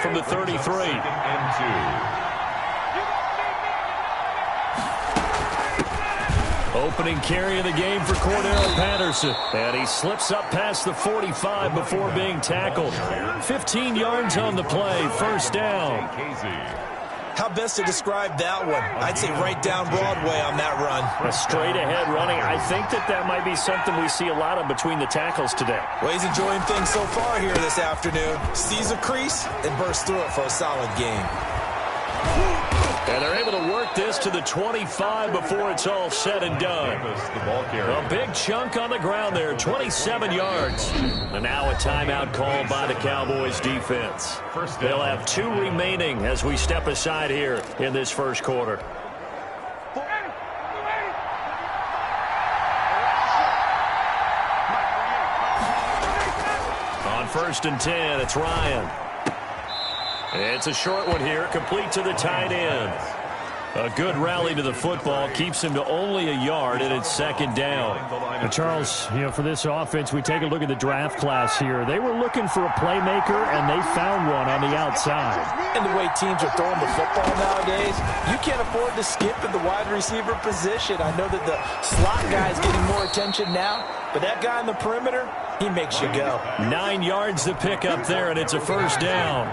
from the 33. Opening carry of the game for Cordero Patterson. And he slips up past the 45 before being tackled. 15 yards on the play, first down. How best to describe that one? I'd say right down Broadway on that run. A straight-ahead running. I think that might be something we see a lot of between the tackles today. Well, he's enjoying things so far here this afternoon. Sees a crease and bursts through it for a solid gain. And they're able to work this to the 25 before it's all said and done. A big chunk on the ground there, 27 yards. And now a timeout called by the Cowboys defense. They'll have 2 remaining as we step aside here in this first quarter. On 1st and 10, it's Ryan. It's a short one here, complete to the tight end. A good rally to the football keeps him to only a yard, and it's 2nd down. But Charles, for this offense, we take a look at the draft class here. They were looking for a playmaker, and they found one on the outside. And the way teams are throwing the football nowadays, you can't afford to skip at the wide receiver position. I know that the slot guy is getting more attention now, but that guy in the perimeter, he makes you go. 9 yards to pick up there, and it's a first down.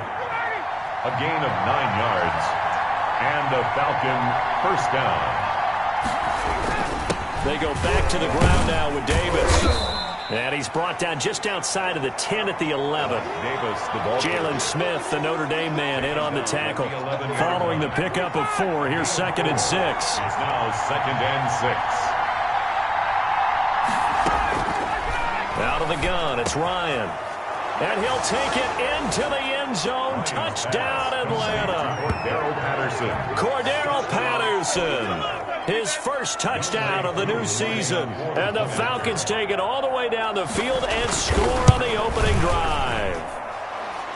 A gain of 9 yards. And a Falcon first down. They go back to the ground now with Davis. And he's brought down just outside of the 10 at the 11. Davis, the ball. Jalen Smith, the Notre Dame man, in on the tackle. Following the pickup of 4, here's 2nd and 6. It's now 2nd and 6. Out of the gun, it's Ryan. And he'll take it into the end zone. Touchdown, Atlanta. Cordero Patterson. His first touchdown of the new season. And the Falcons take it all the way down the field and score on the opening drive.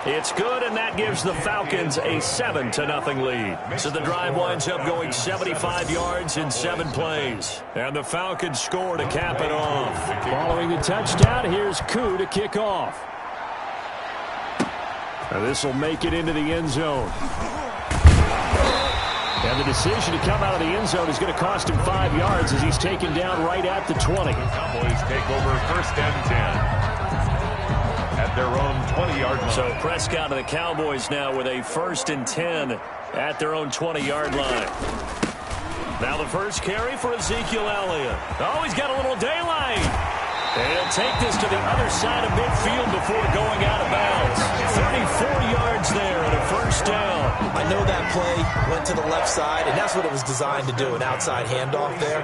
It's good, and that gives the Falcons a 7-0 lead. So the drive winds up going 75 yards in 7 plays. And the Falcons score to cap it off. Following the touchdown, here's Koo to kick off. This will make it into the end zone. And the decision to come out of the end zone is going to cost him 5 yards as he's taken down right at the 20. The Cowboys take over 1st and 10 at their own 20-yard line. So Prescott and the Cowboys now with a 1st and 10 at their own 20-yard line. Now the first carry for Ezekiel Elliott. Oh, he's got a little daylight. And he'll take this to the other side of midfield before going out of bounds. 34 yards there and a first down. I know that play went to the left side, and that's what it was designed to do, an outside handoff there.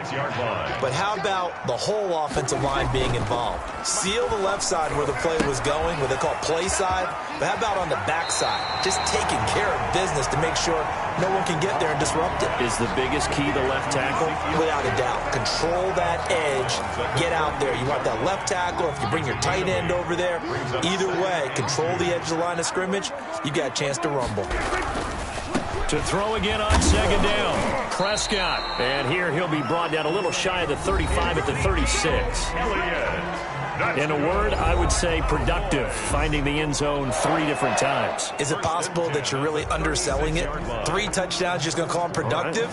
But how about the whole offensive line being involved? Seal the left side where the play was going, what they call play side. But how about on the back side? Just taking care of business to make sure no one can get there and disrupt it. Is the biggest key the left tackle? Without a doubt. Control that edge. Get out there. You want that left tackle. If you bring your tight end over there, either way, control the edge of the line of scrimmage, you got a chance to rumble. To throw again on 2nd down. Prescott. And here he'll be brought down a little shy of the 35 at the 36. In a word, I would say productive, finding the end zone 3 different times. Is it possible that you're really underselling it? 3 touchdowns, just going to call him productive?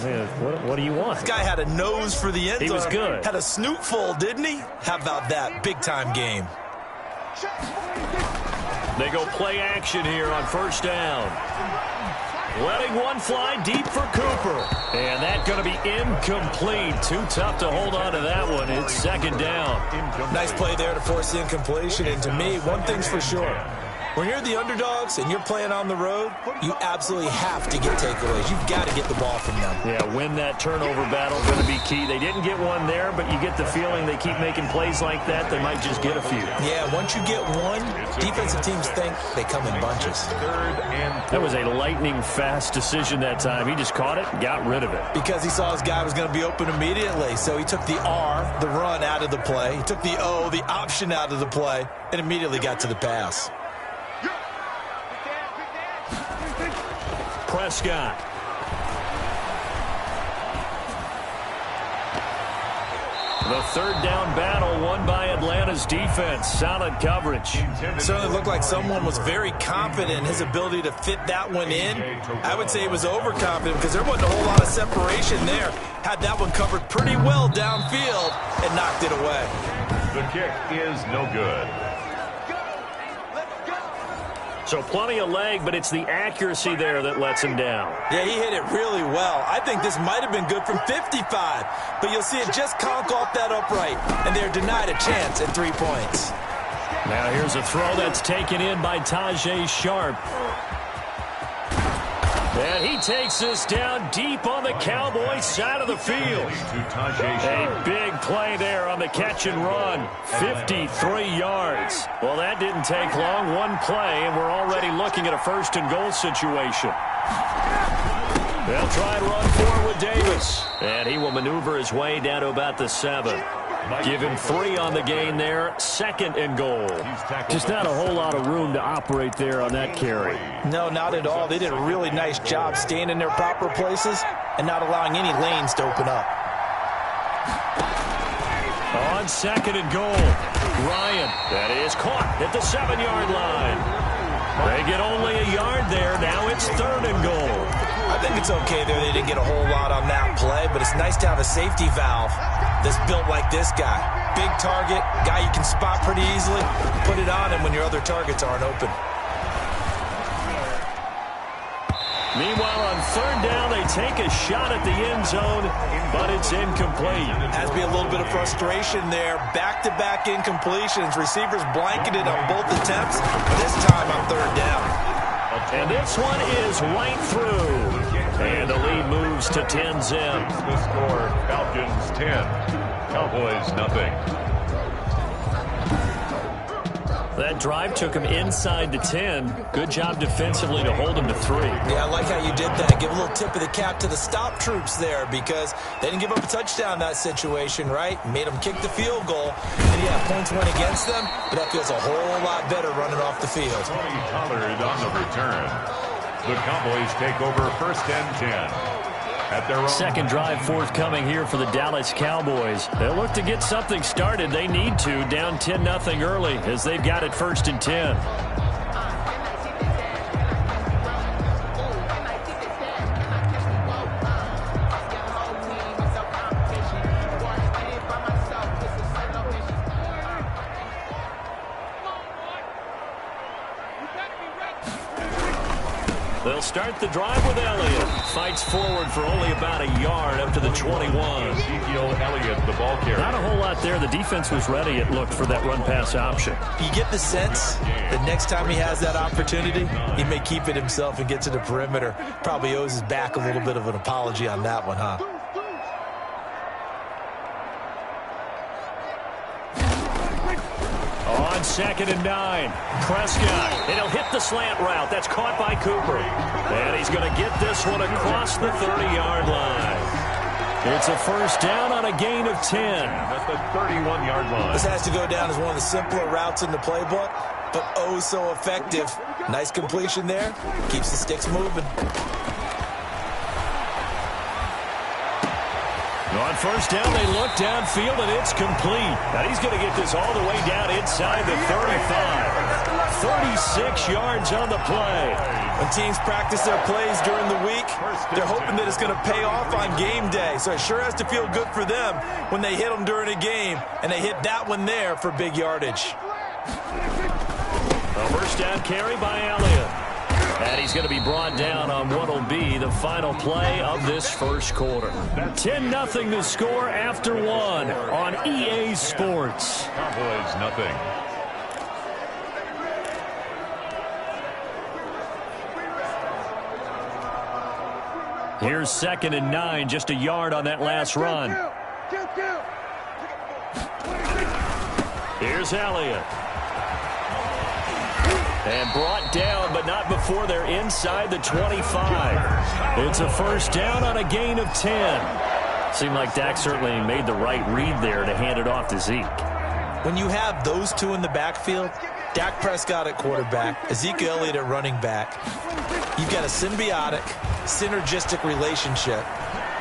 What do you want? This guy had a nose for the end zone. He was good. Had a snoot full, didn't he? How about that? Big-time game. They go play action here on 1st down. Letting one fly deep for Cooper. And that's going to be incomplete. Too tough to hold on to that one. It's 2nd down. Nice play there to force the incompletion. And to me, one thing's for sure. When you're the underdogs and you're playing on the road, you absolutely have to get takeaways. You've got to get the ball from them. Yeah, win that turnover battle going to be key. They didn't get one there, but you get the feeling they keep making plays like that, they might just get a few. Yeah, once you get one, defensive teams think they come in bunches. That was a lightning-fast decision that time. He just caught it and got rid of it. Because he saw his guy was going to be open immediately, so he took the R, the run, out of the play. He took the O, the option, out of the play, and immediately got to the pass. Prescott. The 3rd down battle won by Atlanta Tampa's defense. Solid coverage. Certainly looked like someone was very confident in his ability to fit that one in. I would say he was overconfident because there wasn't a whole lot of separation there. Had that one covered pretty well downfield and knocked it away. The kick is no good. So plenty of leg, but it's the accuracy there that lets him down. Yeah, he hit it really well. I think this might have been good from 55, but you'll see it just conk off that upright, and they're denied a chance at 3 points. Now here's a throw that's taken in by Tajay Sharp. And he takes this down deep on the Cowboys side of the field. A big play there on the catch and run. 53 yards. Well, that didn't take long. One play, and we're already looking at a first and goal situation. They'll try and run forward with Davis. And he will maneuver his way down to about the 7. Give him 3 on the gain there. Second and goal. Just not a whole lot of room to operate there on that carry. No, not at all. They did a really nice job staying in their proper places and not allowing any lanes to open up. On second and goal, Ryan. That is caught at the 7-yard line. They get only a yard there. Now it's third and goal. I think it's okay there. They didn't get a whole lot on that play, but it's nice to have a safety valve that's built like this guy. Big target, guy you can spot pretty easily. Put it on him when your other targets aren't open. Meanwhile, on third down, they take a shot at the end zone, but it's incomplete. Has to be a little bit of frustration there. Back-to-back incompletions. Receivers blanketed on both attempts, this time on third down. And this one is right through. And the lead moves to 10-zip. The score, Falcons 10, Cowboys nothing. That drive took him inside the 10. Good job defensively to hold him to 3. Yeah, I like how you did that. Give a little tip of the cap to the stop troops there because they didn't give up a touchdown in that situation, right? Made them kick the field goal. And yeah, points went against them, but that feels a whole lot better running off the field. Tony Pollard on the return. The Cowboys take over first and 10. At their own. Second drive forthcoming here for the Dallas Cowboys. They'll look to get something started. They need to. Down 10-0 early as they've got it first and 10. They'll start the drive with Elliott. Fights forward for only about a yard up to the 21. Ezekiel Elliott, the ball carrier. Not a whole lot there. The defense was ready, it looked, for that run-pass option. You get the sense that next time he has that opportunity, he may keep it himself and get to the perimeter. Probably owes his back a little bit of an apology on that one, huh? On second and 9, Prescott, and he'll hit the slant route. That's caught by Cooper. And he's going to get this one across the 30-yard line. It's a first down on a gain of 10. At the 31-yard line. This has to go down as one of the simpler routes in the playbook, but oh so effective. Nice completion there. Keeps the sticks moving. On first down, they look downfield, and it's complete. Now he's going to get this all the way down inside the 35. 36 yards on the play. When teams practice their plays during the week, they're hoping that it's going to pay off on game day. So it sure has to feel good for them when they hit them during a game, and they hit that one there for big yardage. A first down carry by Elliott. And he's going to be brought down on what will be the final play of this first quarter. 10-0 to score after 1 on EA Sports. Cowboys nothing. Here's second and 9, just a yard on that last run. Here's Elliott. And brought down, but not before they're inside the 25. It's a first down on a gain of 10. Seemed like Dak certainly made the right read there to hand it off to Zeke. When you have those two in the backfield, Dak Prescott at quarterback, Ezekiel Elliott at running back, you've got a symbiotic, synergistic relationship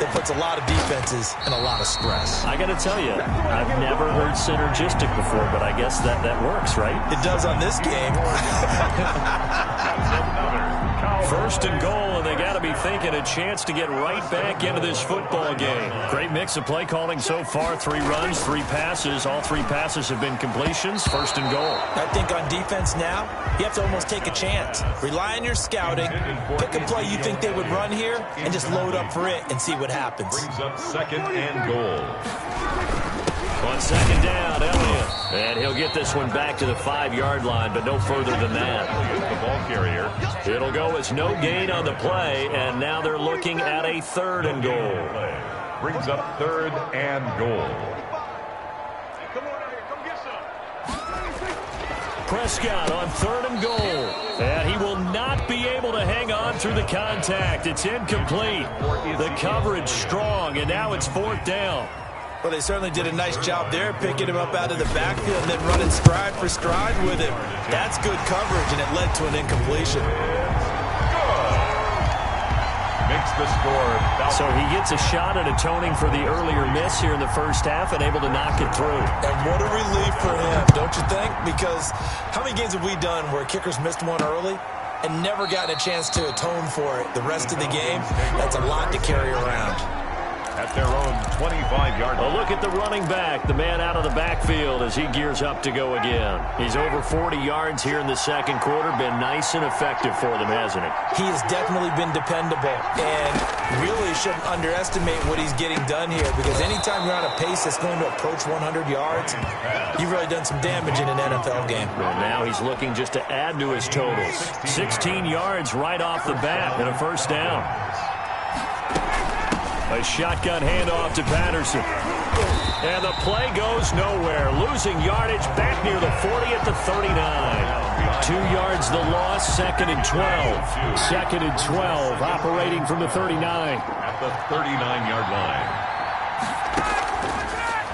that puts a lot of defenses in a lot of stress. I got to tell you, I've never heard synergistic before, but I guess that works, right? It does on this game. First and goal, and they got to be thinking a chance to get right back into this football game. Great mix of play calling so far. 3 runs, 3 passes. All 3 passes have been completions. First and goal. I think on defense now, you have to almost take a chance. Rely on your scouting. Pick a play you think they would run here, and just load up for it and see what happens. Brings up second and goal. On second down, Elliott. And he'll get this one back to the 5-yard line, but no further than that. The ball carrier. It'll go as no gain on the play, and now they're looking at a 3rd and goal. Brings up 3rd and goal. Prescott on 3rd and goal. And he will not be able to hang on through the contact. It's incomplete. The coverage strong, and now it's 4th down. Well, they certainly did a nice job there, picking him up out of the backfield and then running stride for stride with him. That's good coverage, and it led to an incompletion. Makes the score. So he gets a shot at atoning for the earlier miss here in the first half and able to knock it through. And what a relief for him, don't you think? Because how many games have we done where kickers missed one early and never gotten a chance to atone for it the rest of the game? That's a lot to carry around. At their own 25-yard line. A look at the running back, the man out of the backfield as he gears up to go again. He's over 40 yards here in the second quarter. Been nice and effective for them, hasn't he? He has definitely been dependable, and really shouldn't underestimate what he's getting done here, because anytime you're on a pace that's going to approach 100 yards, you've really done some damage in an NFL game. Well, now he's looking just to add to his totals. 16 yards right off the bat and a first down. A shotgun handoff to Patterson. And the play goes nowhere. Losing yardage back near the 40 at the 39. 2 yards the loss, 2nd and 12. 2nd and 12, operating from the 39. At the 39-yard line.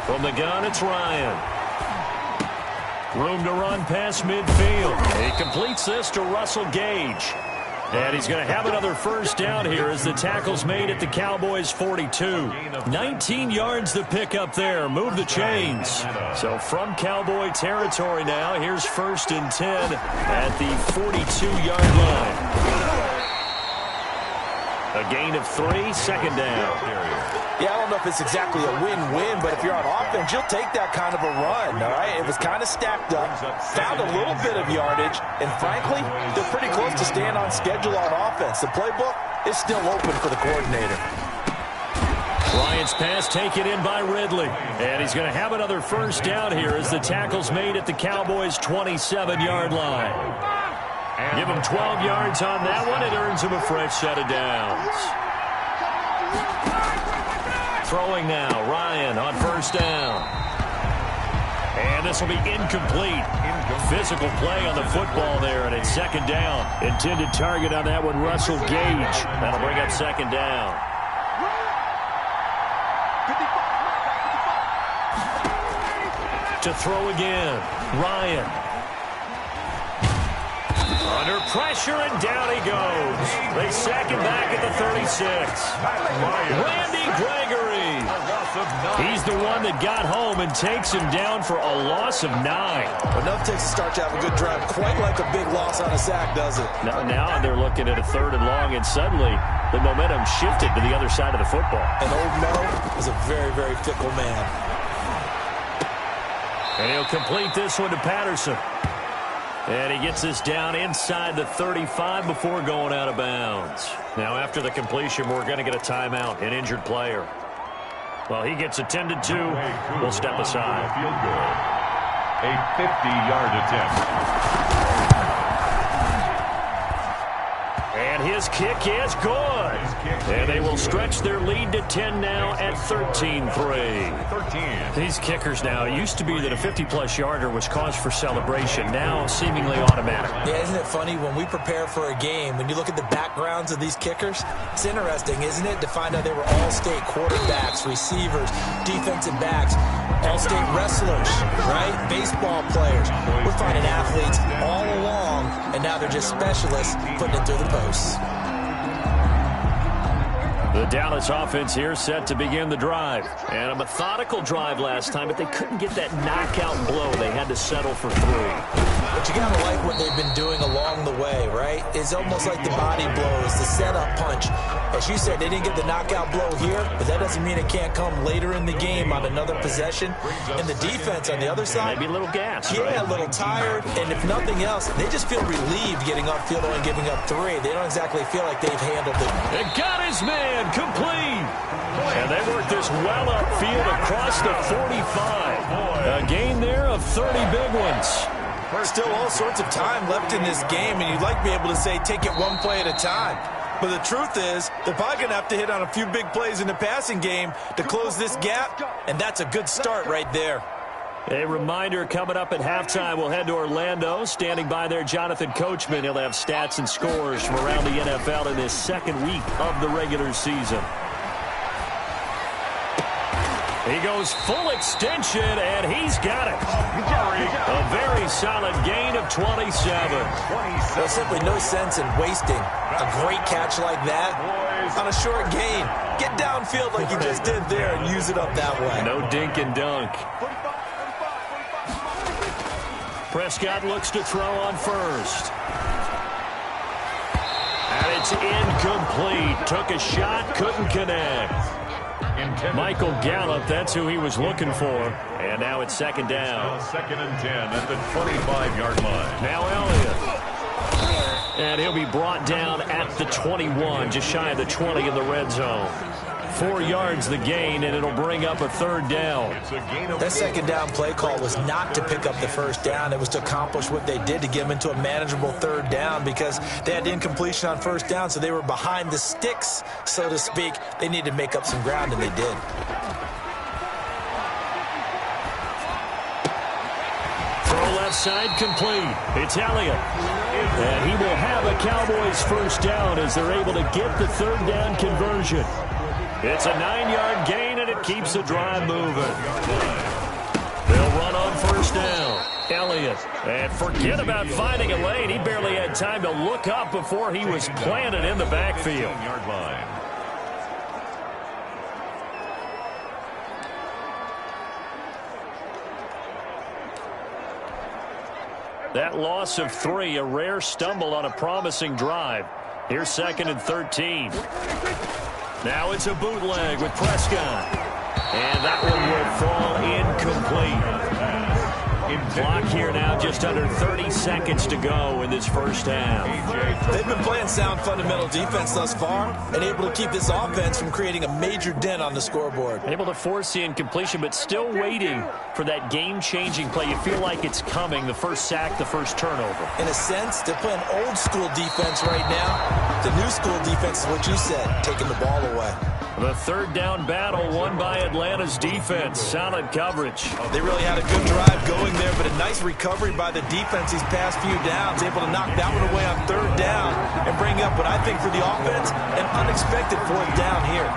From the gun, it's Ryan. Room to run past midfield. He completes this to Russell Gage. And he's going to have another first down here as the tackle's made at the Cowboys' 42. 19 yards to pick up there. Move the chains. So from Cowboy territory now, here's 1st and 10 at the 42-yard line. A gain of 3, 2nd down. Yeah, I don't know if it's exactly a win-win, but if you're on offense, you'll take that kind of a run, all right? It was kind of stacked up, found a little bit of yardage, and frankly, they're pretty close to staying on schedule on offense. The playbook is still open for the coordinator. Bryant's pass taken in by Ridley. And he's going to have another first down here as the tackle's made at the Cowboys' 27-yard line. Give him 12 yards on that one. It earns him a fresh set of downs. Throwing now, Ryan on first down. And this will be incomplete. Physical play on the football there, and it's 2nd down. Intended target on that one, Russell Gage. That'll bring up 2nd down. To throw again, Ryan. Under pressure, and down he goes. They sack him back at the 36. Randy Gregory. He's the one that got home and takes him down for a loss of 9. Enough takes a start to have a good drive. Quite like a big loss on a sack, does it? Now they're looking at a 3rd and long, and suddenly the momentum shifted to the other side of the football. And Old Mo is a very, very fickle man. And he'll complete this one to Patterson. And he gets this down inside the 35 before going out of bounds. Now, after the completion, we're going to get a timeout, an injured player. Well, he gets attended to. We'll step aside. Field goal. A 50-yard attempt. And his kick is good. And they will stretch their lead to 10 now at 13-3. 13. These kickers now, it used to be that a 50-plus yarder was cause for celebration. Now seemingly automatic. Yeah, isn't it funny when we prepare for a game, when you look at the backgrounds of these kickers, it's interesting, isn't it, to find out they were all-state quarterbacks, receivers, defensive backs, all-state wrestlers, right? Baseball players. We're finding athletes all along, and now they're just specialists putting it through the posts. The Dallas offense here set to begin the drive. And a methodical drive last time, but they couldn't get that knockout blow. They had to settle for 3. But you got to like what they've been doing along the way, right? It's almost like the body blows, the setup punch. As you said, they didn't get the knockout blow here, but that doesn't mean it can't come later in the game on another possession. And the defense on the other side, maybe a little gas. Yeah, right? a little tired. And if nothing else, they just feel relieved getting upfield and giving up 3. They don't exactly feel like they've handled it. It got his man complete. And they worked this well upfield across the 45. A gain there of 30 big ones. Still all sorts of time left in this game, and you'd like to be able to say take it one play at a time. But the truth is, they're probably going to have to hit on a few big plays in the passing game to close this gap, and that's a good start right there. A reminder coming up at halftime, we'll head to Orlando. Standing by there, Jonathan Coachman. He'll have stats and scores from around the NFL in this second week of the regular season. He goes full extension, and he's got it. A very solid gain of 27. There's simply no sense in wasting a great catch like that on a short gain. Get downfield like you just did there and use it up that way. No dink and dunk. Prescott looks to throw on first. And it's incomplete. Took a shot, couldn't connect. Michael Gallup, that's who he was looking for. And now it's second down. Second and 10 at the 25-yard line. Now Elliott. And he'll be brought down at the 21, just shy of the 20 in the red zone. 4 yards the gain, and it'll bring up a third down. That second down play call was not to pick up the first down. It was to accomplish what they did to get them into a manageable third down because they had incompletion on first down, so they were behind the sticks, so to speak. They needed to make up some ground, and they did. Throw left side complete. It's Elliott. And he will have a Cowboys first down as they're able to get the third down conversion. It's a 9-yard gain, and it keeps the drive moving. They'll run on first down. Elliott. And forget about finding a lane. He barely had time to look up before he was planted in the backfield. That loss of 3, a rare stumble on a promising drive. Here's second and 13. Now it's a bootleg with Prescott. And that one will fall incomplete. Clock here now, just under 30 seconds to go in this first half. They've been playing sound fundamental defense thus far and able to keep this offense from creating a major dent on the scoreboard. Able to force the incompletion, but still waiting for that game-changing play. You feel like it's coming, the first sack, the first turnover. In a sense, they're playing old-school defense right now. The new school defense is what you said, taking the ball away. The third down battle won by Atlanta's defense. Solid coverage. They really had a good drive going there, but a nice recovery by the defense these past few downs. Able to knock that one away on third down and bring up what I think for the offense, an unexpected fourth down here.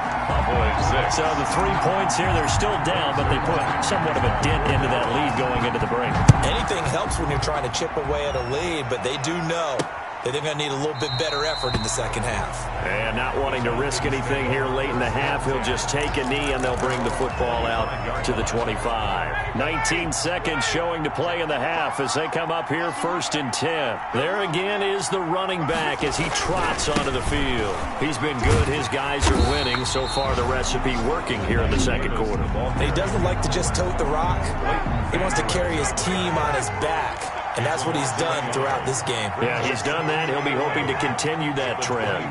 So the 3 points here, they're still down, but they put somewhat of a dent into that lead going into the break. Anything helps when you're trying to chip away at a lead, but they do know that they're going to need a little bit better effort in the second half. And not wanting to risk anything here late in the half, he'll just take a knee and they'll bring the football out to the 25. 19 seconds showing to play in the half as they come up here first and 10. There again is the running back as he trots onto the field. He's been good. His guys are winning. So far the recipe working here in the second quarter. He doesn't like to just tote the rock. He wants to carry his team on his back. And that's what he's done throughout this game. Yeah, he's done that. He'll be hoping to continue that trend.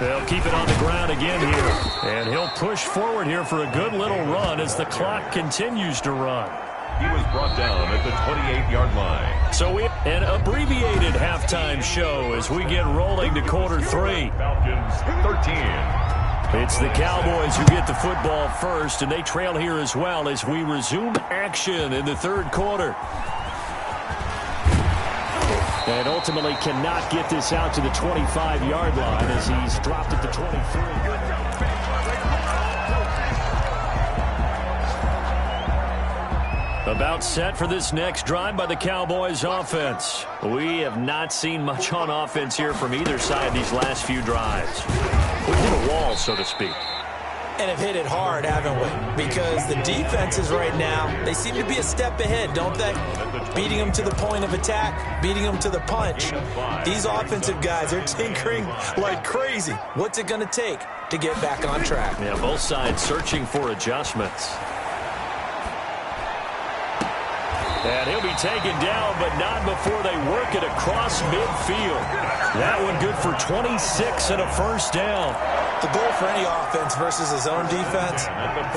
They'll keep it on the ground again here. And he'll push forward here for a good little run as the clock continues to run. He was brought down at the 28-yard line. So we have an abbreviated halftime show as we get rolling to quarter 3. Falcons 13. It's the Cowboys who get the football first, and they trail here as well as we resume action in the third quarter. And ultimately cannot get this out to the 25-yard line as he's dropped at the 23. About set for this next drive by the Cowboys offense. We have not seen much on offense here from either side these last few drives. We hit a wall, so to speak. And have hit it hard, haven't we? Because the defenses right now, they seem to be a step ahead, don't they? Beating them to the point of attack, beating them to the punch. These offensive guys are tinkering like crazy. What's it going to take to get back on track? Yeah, both sides searching for adjustments. And he'll be taken down, but not before they work it across midfield. That one good for 26 and a first down. The goal for any offense versus his own defense,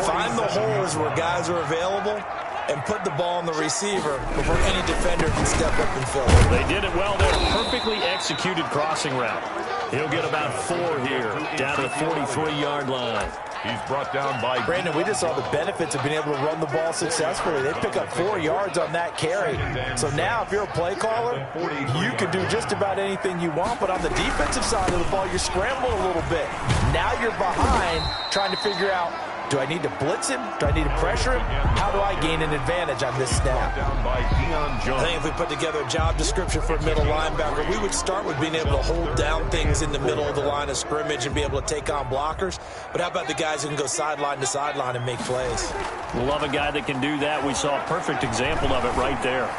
find the holes where guys are available and put the ball on the receiver before any defender can step up and fill it. They did it well there. Perfectly executed crossing route. He'll get about 4 here, down to the 43-yard line. He's brought down by Brandon. We just saw the benefits of being able to run the ball successfully. They pick up 4 yards on that carry. So now if you're a play caller, you can do just about anything you want. But on the defensive side of the ball, you're scrambling a little bit. Now you're behind trying to figure out, do I need to blitz him? Do I need to pressure him? How do I gain an advantage on this snap? I think if we put together a job description for a middle linebacker, we would start with being able to hold down things in the middle of the line of scrimmage and be able to take on blockers. But how about the guys who can go sideline to sideline and make plays? Love a guy that can do that. We saw a perfect example of it right there.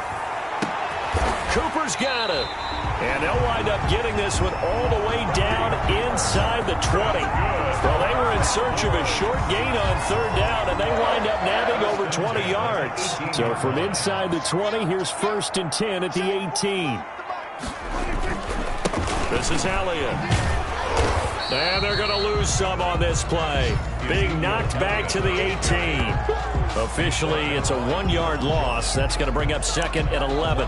Cooper's got it. And they'll wind up getting this one all the way down inside the 20. Well, they were in search of a short gain on third down, and they wind up nabbing over 20 yards. So from inside the 20, here's 1st and 10 at the 18. This is Elliott. And they're going to lose some on this play. Being knocked back to the 18. Officially, it's a 1-yard loss. That's going to bring up 2nd and 11.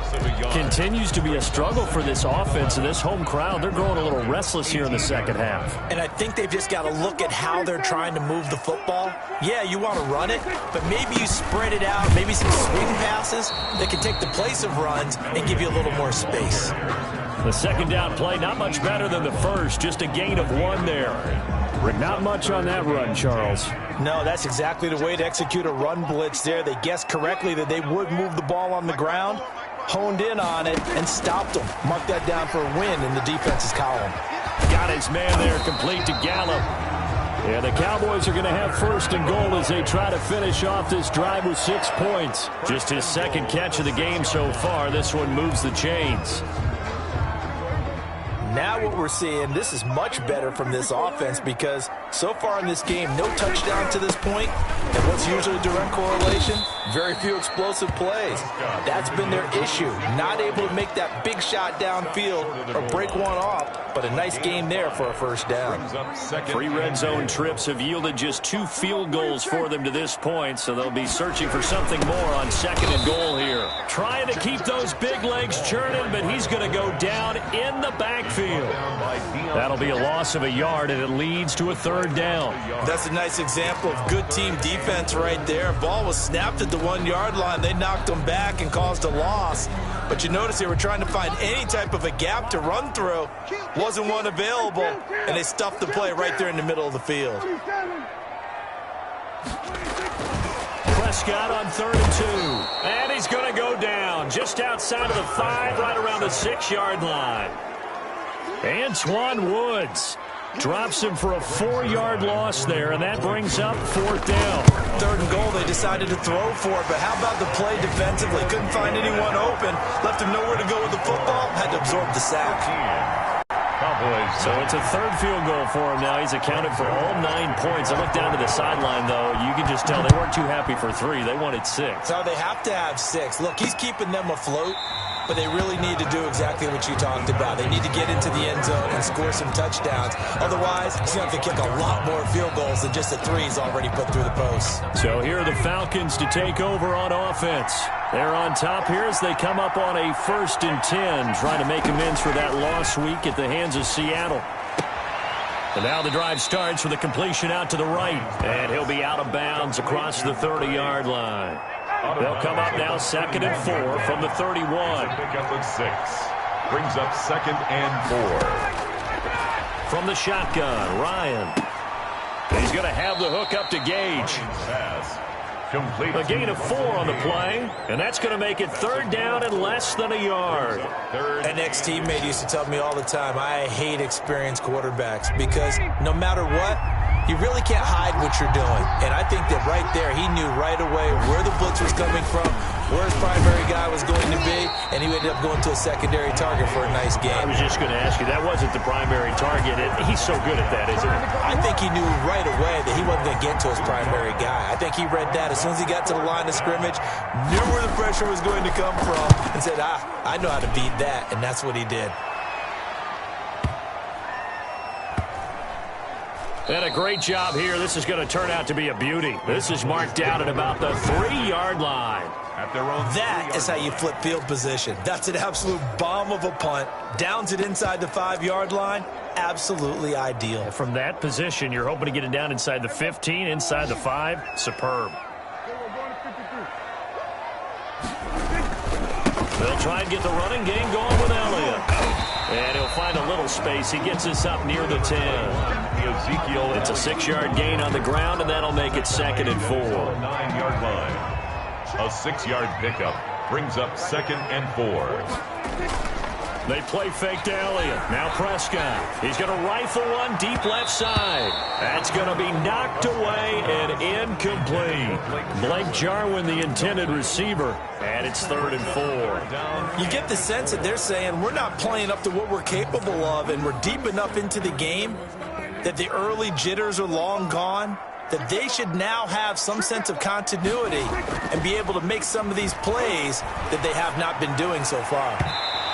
Continues to be a struggle for this offense and this home crowd. They're growing a little restless here in the second half. And I think they've just got to look at how they're trying to move the football. Yeah, you want to run it, but maybe you spread it out, maybe some swing passes that can take the place of runs and give you a little more space. The second down play, not much better than the first. Just a gain of 1 there. Not much on that run, Charles. No, that's exactly the way to execute a run blitz there. They guessed correctly that they would move the ball on the ground, honed in on it, and stopped them. Mark that down for a win in the defense's column. Got his man there, complete to Gallup. And the Cowboys are going to have 1st and goal as they try to finish off this drive with 6 points. Just his second catch of the game so far. This one moves the chains. Now what we're seeing, this is much better from this offense because so far in this game, no touchdown to this point. And what's usually a direct correlation? Very few explosive plays. That's been their issue. Not able to make that big shot downfield or break one off, but a nice game there for a first down. 3 red zone trips have yielded just 2 field goals for them to this point, so they'll be searching for something more on 2nd and goal here. Trying to keep those big legs churning, but he's going to go down in the backfield. That'll be a loss of a yard, and it leads to a 3rd down. That's a nice example of good team defense right there. Ball was snapped at the 1-yard line. They knocked them back and caused a loss. But you notice they were trying to find any type of a gap to run through. Wasn't one available, and they stuffed the play right there in the middle of the field. Prescott on 3rd and 2. And he's going to go down just outside of the 5, right around the 6-yard line. Antoine Woods drops him for a 4-yard loss there, and that brings up 4th down. 3rd and goal, they decided to throw for it, but how about the play defensively? Couldn't find anyone open, left him nowhere to go with the football, had to absorb the sack. So it's a 3rd field goal for him now. He's accounted for all 9 points. I look down to the sideline, though. You can just tell they weren't too happy for 3. They wanted 6. So they have to have 6. Look, he's keeping them afloat, but they really need to do exactly what you talked about. They need to get into the end zone and score some touchdowns. Otherwise, he's going to have to kick a lot more field goals than just the 3 he's already put through the post. So here are the Falcons to take over on offense. They're on top here as they come up on a 1st and 10, trying to make amends for that lost week at the hands of Seattle. And now the drive starts with a completion out to the right. And he'll be out of bounds across the 30-yard line. They'll come up now 2nd and 4 from the 31. Pick up at 6. Brings up 2nd and 4. From the shotgun, Ryan. He's going to have the hook up to Gage. Complete. A gain of 4 on the play, and that's going to make it 3rd down and less than a yard. An ex-teammate used to tell me all the time, I hate experienced quarterbacks because no matter what, you really can't hide what you're doing. And I think that right there, he knew right away where the blitz was coming from, where his primary guy was going to be, and he ended up going to a secondary target for a nice game. I was just going to ask you, that wasn't the primary target. He's so good at that, isn't he? I think he knew right away that he wasn't going to get to his primary guy. I think he read that as soon as he got to the line of scrimmage, knew where the pressure was going to come from, and said, I know how to beat that, and that's what he did. And a great job here. This is going to turn out to be a beauty. This is marked out at about the 3-yard line. At their own that is how you flip field position. That's an absolute bomb of a punt. Downs it inside the 5-yard line. Absolutely ideal. From that position, you're hoping to get it down inside the 15, inside the 5. Superb. They'll try and get the running game going with Elliott. And he'll find a little space. He gets us up near the 10. Ezekiel. It's a 6-yard gain on the ground, and that'll make it 2nd and 4. 9-yard line. A 6-yard pickup brings up 2nd and 4. They play fake to Elliott. Now Prescott. He's going to rifle one deep left side. That's going to be knocked away and incomplete. Blake Jarwin, the intended receiver, and it's 3rd and 4. You get the sense that they're saying we're not playing up to what we're capable of, and we're deep enough into the game that the early jitters are long gone, that they should now have some sense of continuity and be able to make some of these plays that they have not been doing so far.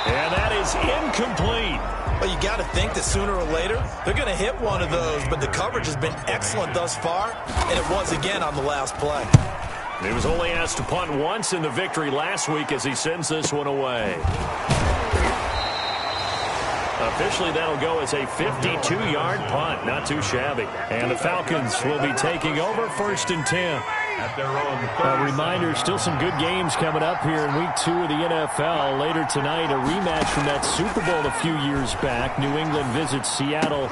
And that is incomplete. Well, you got to think that sooner or later they're going to hit one of those, but the coverage has been excellent thus far, and it was again on the last play. He was only asked to punt once in the victory last week as he sends this one away. Officially, that'll go as a 52-yard punt. Not too shabby. And the Falcons will be taking over 1st and 10. At their own A reminder, still some good games coming up here in Week 2 of the NFL. Later tonight, a rematch from that Super Bowl a few years back. New England visits Seattle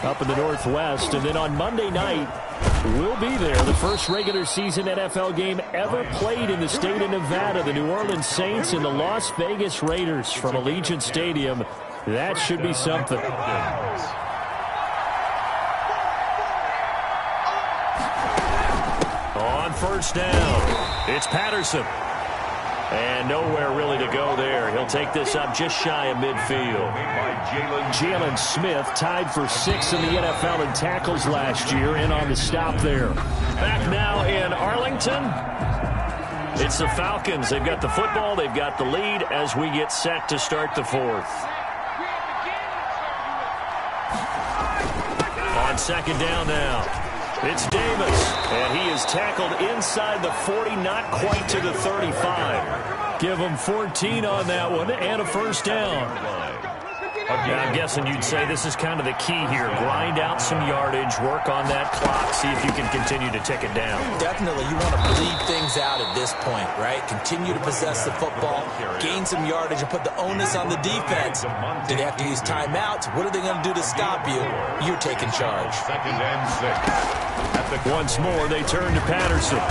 up in the Northwest. And then on Monday night, we'll be there. The first regular season NFL game ever played in the state of Nevada. The New Orleans Saints and the Las Vegas Raiders from Allegiant Stadium. That should be something. On 1st down, it's Patterson. And nowhere really to go there. He'll take this up just shy of midfield. Jalen Smith tied for 6th in the NFL in tackles last year, in on the stop there. Back now in Arlington. It's the Falcons. They've got the football. They've got the lead as we get set to start the 4th. On 2nd down now, it's Davis, and he is tackled inside the 40, not quite to the 35. Give him 14 on that one, and a 1st down. Now, I'm guessing you'd say this is kind of the key here. Grind out some yardage, work on that clock, see if you can continue to tick it down. Definitely, you want to bleed things out at this point, right? Continue to possess the football, gain some yardage, and put the onus on the defense. Do they have to use timeouts? What are they going to do to stop you? You're taking charge. 2nd and 6. Once more, they turn to Patterson.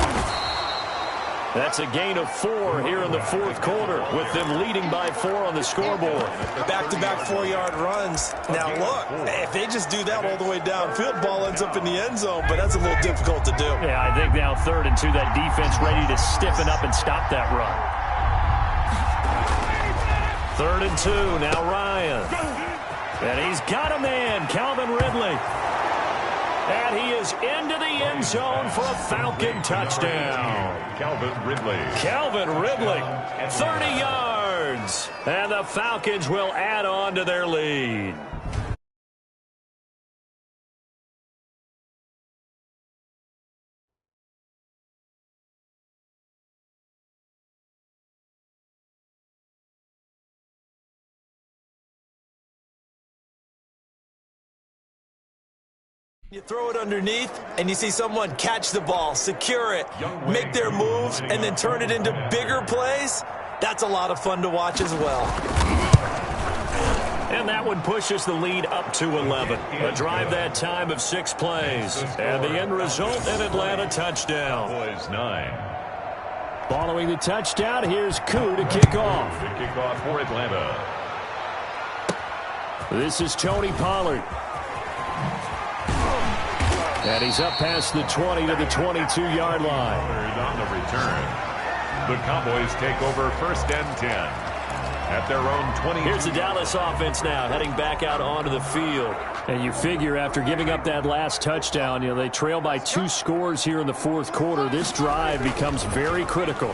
That's a gain of 4 here in the 4th quarter, with them leading by 4 on the scoreboard. Back-to-back 4-yard runs. Now, look, if they just do that all the way downfield, ball ends up in the end zone, but that's a little difficult to do. Yeah, I think now 3rd and 2, that defense ready to stiffen up and stop that run. 3rd and 2, now Ryan. And he's got a man, Calvin Ridley. And he is into the end zone for a Falcon touchdown. Calvin Ridley. Calvin Ridley, 30 yards. And the Falcons will add on to their lead. You throw it underneath, and you see someone catch the ball, secure it, make their moves, and then turn it into bigger plays. That's a lot of fun to watch as well. And that one pushes the lead up to 11. A drive that time of 6 plays. And the end result, an Atlanta touchdown. Boys 9. Following the touchdown, here's Koo to kick off. The kickoff for Atlanta. This is Tony Pollard. And he's up past the 20 to the 22-yard line. On the return. The Cowboys take over first and 10 at their own 20. Here's the Dallas offense now heading back out onto the field. And you figure after giving up that last touchdown, they trail by 2 scores here in the fourth quarter. This drive becomes very critical.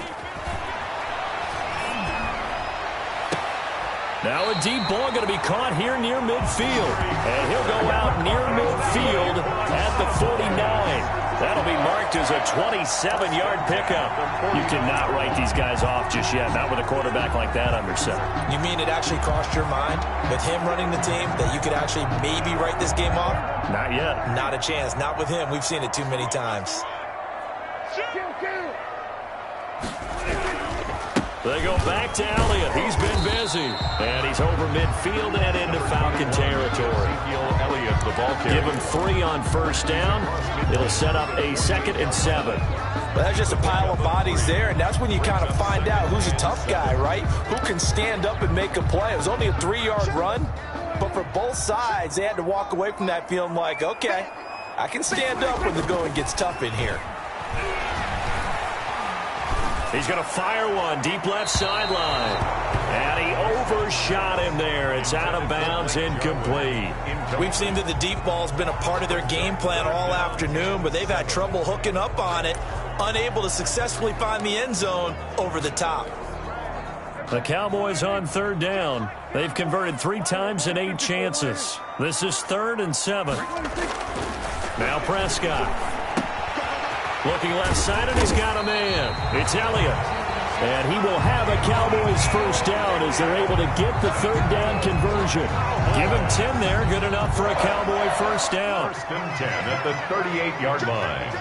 Now a deep ball going to be caught here near midfield. And he'll go out near midfield at the 49. That'll be marked as a 27-yard pickup. You cannot write these guys off just yet, not with a quarterback like that under center. You mean it actually crossed your mind with him running the team that you could actually maybe write this game off? Not yet. Not a chance. Not with him. We've seen it too many times. They go back to Elliott. He's been busy. And he's over midfield and into Falcon territory. Elliott, the ball carrier. Give him 3 on first down. It'll set up a 2nd and 7. Well, that's just a pile of bodies there, and that's when you kind of find out who's a tough guy, right? Who can stand up and make a play. It was only a 3-yard run, but for both sides, they had to walk away from that feeling like, okay, I can stand up when the going gets tough in here. He's going to fire one deep left sideline. And he overshot him there. It's out of bounds, incomplete. We've seen that the deep ball's been a part of their game plan all afternoon, but they've had trouble hooking up on it, unable to successfully find the end zone over the top. The Cowboys on 3rd down. They've converted 3 times in 8 chances. This is 3rd and 7. Now Prescott. Looking left side, and he's got a man. It's Elliott. And he will have a Cowboys first down as they're able to get the 3rd down conversion. Give him 10 there. Good enough for a Cowboy first down. First and 10 at the 38-yard line.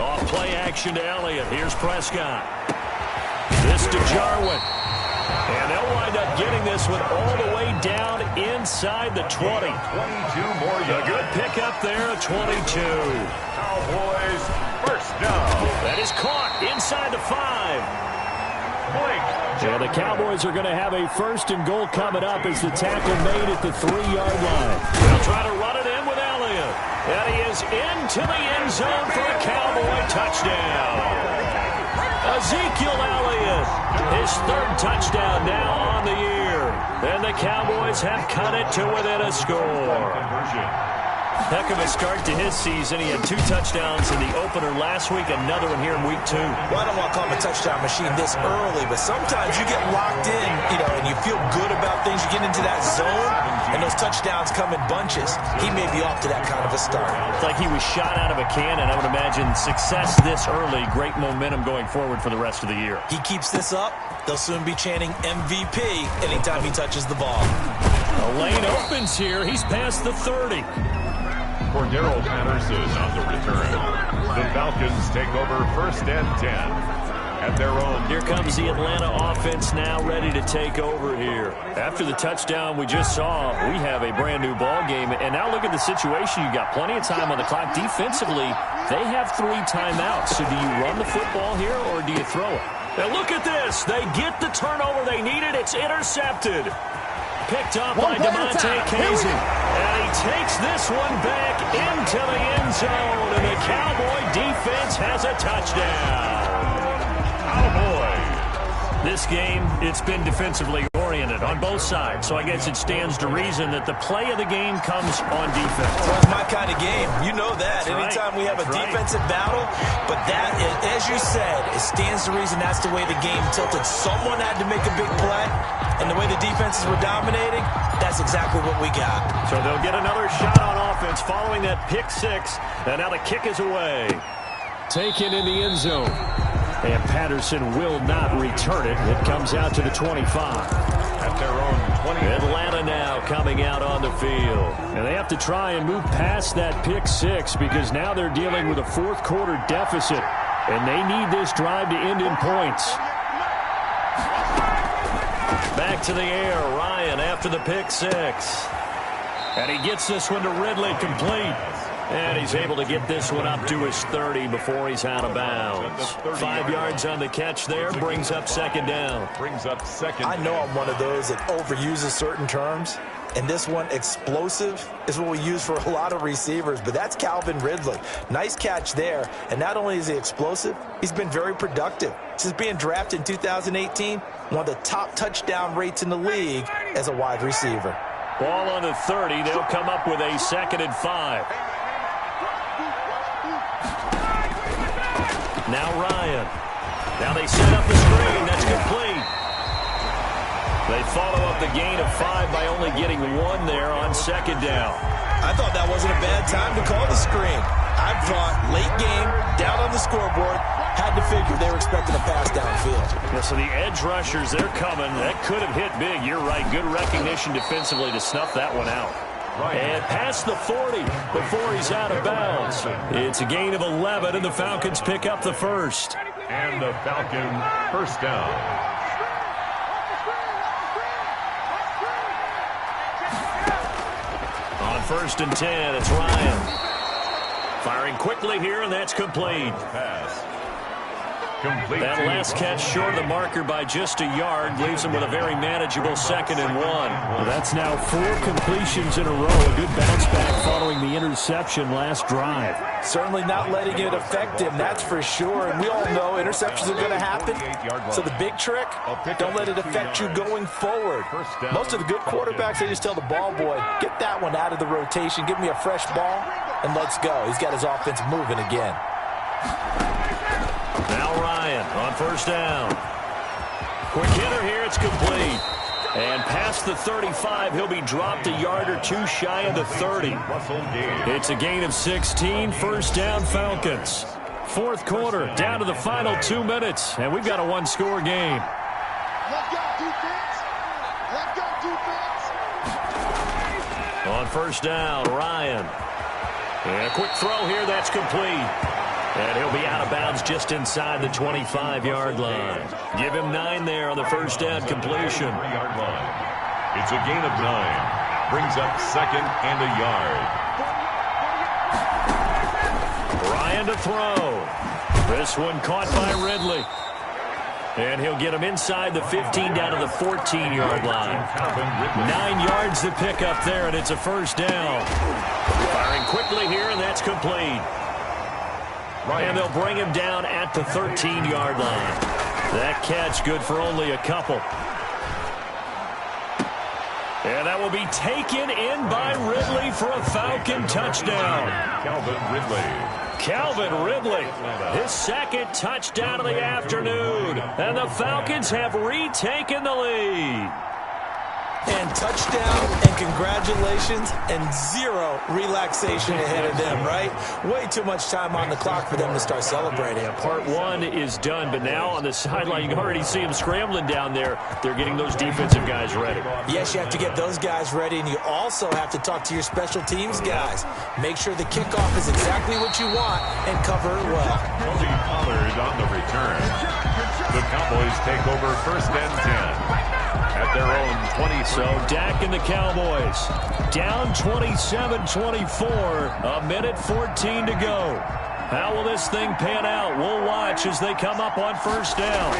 Off play action to Elliott. Here's Prescott. This to Jarwin. And they'll wind up getting this one all the way down inside the 20. 22 more yards. A good pickup there, a 22. Cowboys first down. That is caught inside the 5. Blake. Yeah, the Cowboys are going to have a 1st and goal coming up as the tackle made at the 3-yard line. They'll try to run it in with Elliott. And he is into the end zone for a Cowboy touchdown. Ezekiel Elliott, his 3rd touchdown now on the year. And the Cowboys have cut it to within a score. Heck of a start to his season. He had 2 touchdowns in the opener last week, another one here in week 2. Well, I don't want to call him a touchdown machine this early, but sometimes you get locked in, and you feel good about things. You get into that zone, and those touchdowns come in bunches. He may be off to that kind of a start. It's like he was shot out of a cannon. I would imagine success this early, great momentum going forward for the rest of the year. He keeps this up, they'll soon be chanting MVP anytime he touches the ball. A lane opens here. He's past the 30. Cordero Patterson on the return. The Falcons take over first and 10 at their own. Here comes the Atlanta offense now ready to take over here. After the touchdown we just saw, we have a brand new ball game. And now look at the situation. You've got plenty of time on the clock. Defensively, they have 3 timeouts. So do you run the football here or do you throw it? Now look at this. They get the turnover they needed. It's intercepted. Picked up by DeMonte Casey. And he takes this one back into the end zone. And the Cowboy defense has a touchdown. Cowboys. This game, it's been defensively oriented on both sides. So I guess it stands to reason that the play of the game comes on defense. Well, it's my kind of game. You know that. That's Anytime right. we have a defensive battle. But that, as you said, it stands to reason that's the way the game tilted. Someone had to make a big play. And the way the defenses were dominating, that's exactly what we got. So they'll get another shot on offense following that pick 6. And now the kick is away. Taken in the end zone. And Patterson will not return it. It comes out to the 25. At their own 20. Atlanta now coming out on the field. And they have to try and move past that pick 6 because now they're dealing with a fourth quarter deficit. And they need this drive to end in points. back to the air. Ryan after the pick six. And he gets this one to Ridley complete. And he's able to get this one up to his 30 before he's out of bounds. 5 yards on the catch there, brings up second down. I know I'm one of those that overuses certain terms. And this one, explosive, is what we use for a lot of receivers. But that's Calvin Ridley. Nice catch there. And not only is he explosive, he's been very productive. Since being drafted in 2018, one of the top touchdown rates in the league as a wide receiver. Ball on the 30. They'll come up with a 2nd and 5. Now Ryan. Now they set up the screen. That's complete. They follow up the gain of 5 by only getting 1 there on second down. I thought that wasn't a bad time to call the screen. I thought late game, down on the scoreboard, had to figure they were expecting a pass downfield. Yeah, so the edge rushers, they're coming. That could have hit big. You're right. Good recognition defensively to snuff that one out. And past the 40 before he's out of bounds. It's a gain of 11, and the Falcons pick up the first. And the Falcons first down. On 1st and 10, it's Ryan. Firing quickly here, and that's complete. Pass. That last catch short of the marker by just a yard leaves him with a very manageable 2nd and 1. Well, that's now 4 completions in a row. A good bounce back following the interception last drive. Certainly not letting it affect him, that's for sure. And we all know interceptions are going to happen. So the big trick, don't let it affect you going forward. Most of the good quarterbacks, they just tell the ball boy, get that one out of the rotation, give me a fresh ball, and let's go. He's got his offense moving again. Now Ryan on 1st down. Quick hitter here, it's complete. And past the 35, he'll be dropped a yard or 2 shy of the 30. It's a gain of 16, 1st down Falcons. 4th quarter, down to the final 2 minutes, and we've got a 1-score game. Let's go, defense. Let's go, defense. On 1st down, Ryan. And a quick throw here, that's complete. And he'll be out of bounds just inside the 25-yard line. Give him 9 there on the 1st down completion. It's a gain of 9. Brings up 2nd and a yard. Ryan to throw. This one caught by Ridley. And he'll get him inside the 15 down to the 14-yard line. 9 yards to pick up there, and it's a 1st down. Firing quickly here, and that's complete. And they'll bring him down at the 13-yard line. That catch good for only a couple. And that will be taken in by Ridley for a Falcon touchdown. Calvin Ridley, his 2nd touchdown of the afternoon. And the Falcons have retaken the lead. And touchdown, and congratulations, and 0 relaxation ahead of them, right? Way too much time on the clock for them to start celebrating. Part 1 is done, but now on the sideline, you can already see them scrambling down there. They're getting those defensive guys ready. Yes, you have to get those guys ready, and you also have to talk to your special teams guys. Make sure the kickoff is exactly what you want and cover it well. Tony Pollard on the return. The Cowboys take over 1st and 10. At their own 20. So Dak and the Cowboys down 27-24, 1:14 to go. How will this thing pan out? We'll watch as they come up on 1st down.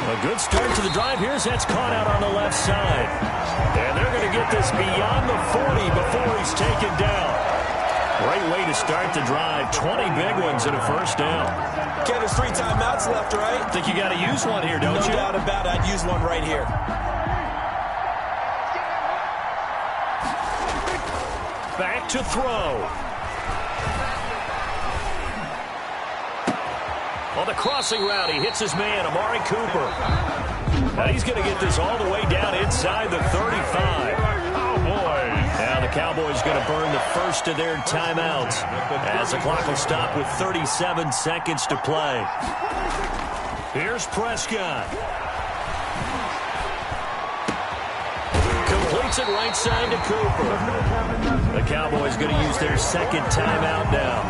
A good start to the drive here. That's caught out on the left side. And they're going to get this beyond the 40 before he's taken down. Great way to start the drive. 20 big ones in a 1st down. Ken, there's 3 timeouts left, right? I think you got to use one here, don't you? No doubt about it. I'd use one right here. Back to throw. On the crossing route, he hits his man, Amari Cooper. Now he's going to get this all the way down inside the 35. Now the Cowboys going to burn the first of their timeouts as the clock will stop with 37 seconds to play. Here's Prescott. Completes it right side to Cooper. The Cowboys going to use their 2nd timeout now.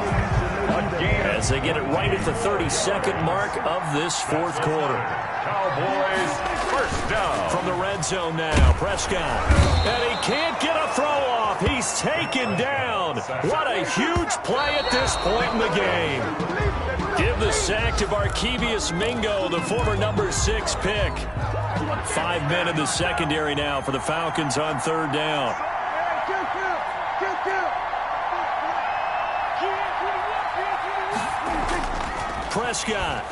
as they get it right at the 32nd mark of this fourth quarter. Cowboys first down. From the red zone now, Prescott. And he can't get a throw off. He's taken down. What a huge play at this point in the game. Give the sack to Barkevius Mingo, the former number 6 pick. 5 men in the secondary now for the Falcons on third down. Prescott.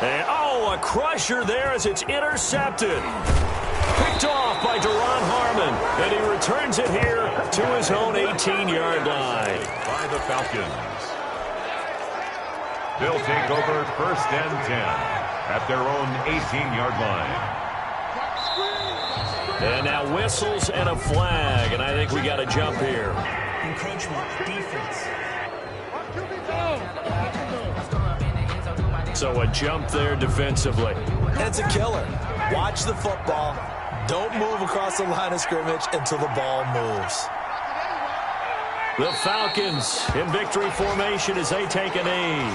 And, a crusher there as it's intercepted. Picked off by Duron Harmon, and he returns it here to his own 18-yard line. By the Falcons. They'll take over first and 10 at their own 18-yard line. And now whistles and a flag, and I think we got a jump here. Encroachment, defense. So a jump there defensively. And it's a killer. Watch the football. Don't move across the line of scrimmage until the ball moves. The Falcons in victory formation as they take a knee.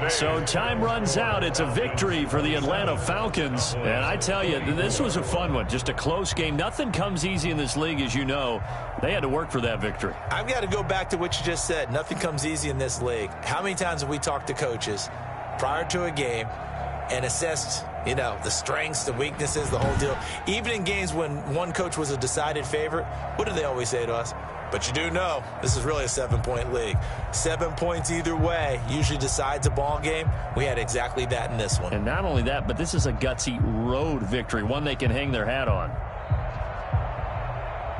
So time runs out. It's a victory for the Atlanta Falcons. And I tell you, this was a fun one. Just a close game. Nothing comes easy in this league, as you know. They had to work for that victory. I've got to go back to what you just said. Nothing comes easy in this league. How many times have we talked to coaches prior to a game and assessed, the strengths, the weaknesses, the whole deal? Even in games when one coach was a decided favorite, what do they always say to us? But you do know this is really a 7-point league. 7 points either way usually decides a ball game. We had exactly that in this one. And not only that, but this is a gutsy road victory, one they can hang their hat on.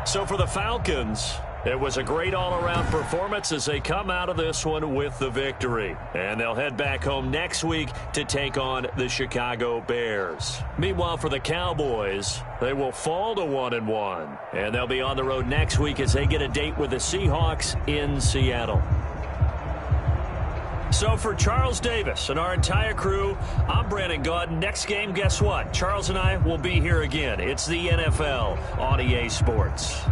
So for the Falcons, it was a great all-around performance as they come out of this one with the victory. And they'll head back home next week to take on the Chicago Bears. Meanwhile, for the Cowboys, they will fall to 1-1. And they'll be on the road next week as they get a date with the Seahawks in Seattle. So for Charles Davis and our entire crew, I'm Brandon Gaudin. Next game, guess what? Charles and I will be here again. It's the NFL on EA Sports.